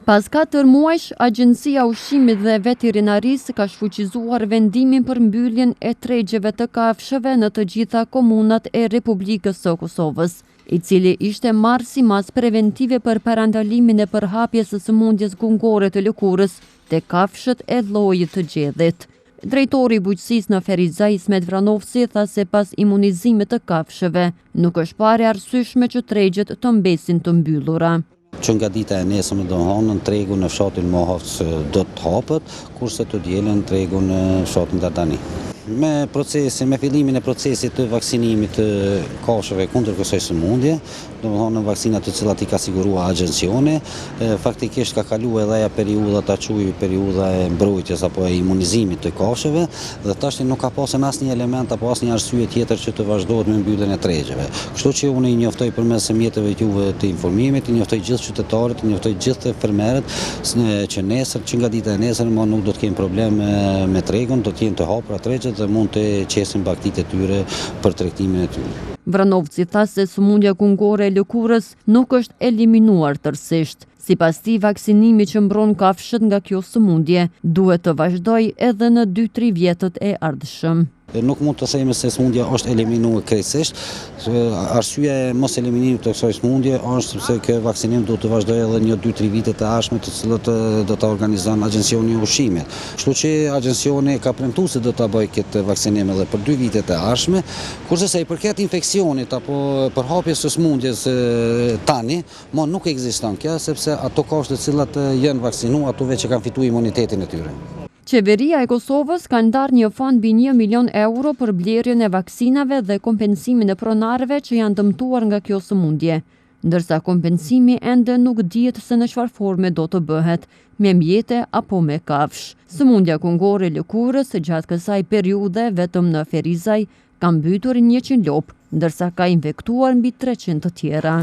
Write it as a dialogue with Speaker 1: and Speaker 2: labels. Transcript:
Speaker 1: Pas 4 muajsh, Agjencia Ushqimit dhe Veterinarisë ka shfuqizuar vendimin për mbylljen e tregjeve të kafshëve në të gjitha komunat e Republikës së Kosovës, i cili ishte marrë si masë preventive për parandalimin e përhapjes së sëmundjes gungore të lëkurës te kafshët e llojit të gjedhit. Drejtori i bujqësisë në Ferizaj, Ismet Vranovci, tha se pas imunizimit të kafshëve, nuk është parë arsyeshme që tregjet të mbesin të mbyllura.
Speaker 2: Që nga dita e nesërme do hanën tregu në fshatin Mohavc do të hapet, kurse të dielën tregu në fshatin Dardani. Me fillimin e procesit të vaksinimit të kafshëve kundër kësaj sëmundje, domethënë vaksinat të cilat i ka sigurua agjencioni, faktikisht ka kaluar edhe ajo periudha ta quaj periudha e mbrojtjes apo e imunizimit të kafshëve, dhe tash nuk ka pasur asnjë element apo asnjë arsye tjetër që të vazhdohet me mbylljen e tregjeve. Kështu që unë i njoftoj përmes mjeteve të juve të informimit, i njoftoj gjithë qytetarët, i njoftoj gjithë fermerët që nesër, që nga dita e nesërme nuk do të kenë problem me tregun, do të jenë të hapura tregjet dhe mund të qesin baktitë e tyre për tregtimin e tyre.
Speaker 1: Vranovci tha se sëmundja gungore e lëkurës nuk është eliminuar tërësisht. Sipas tij, vaksinimi që mbron kafshët nga kjo sëmundje duhet të vazhdojë edhe në 2-3 vjetët e ardhshëm.
Speaker 2: Nuk mund të themi se sëmundja është eliminuar krejtësisht. Arsyeja e mos eliminimit të kësaj sëmundje është sepse ky vaksinim do të vazhdojë edhe një 2-3 vite të ardhshme, të cilët do ta organizon Agjencioni i Ushqimit. Kështu që agjencioni ka premtuar se do ta bëjë këtë vaksinim edhe për 2 vite të ardhshme, kurse sa i përket infeksionit apo përhapjes së sëmundjes tani, nuk ekziston kjo, sepse ato kafshë të cilat janë vaksinuar, ato vetë që kanë fituar imunitetin e tyre.
Speaker 1: Qeveria e Kosovës ka ndarë një fond mbi 1 milion euro për blerjen e vaksinave dhe kompensimin e pronarëve që janë dëmtuar nga kjo sëmundje, ndërsa kompensimi ende nuk dihet se në çfarë forme do të bëhet, me mjete apo me kafsh. Sëmundja gungore e lëkurës gjatë kësaj periudhe vetëm në Ferizaj ka mbytur 100 lop, ndërsa ka infektuar mbi 300 të tjera.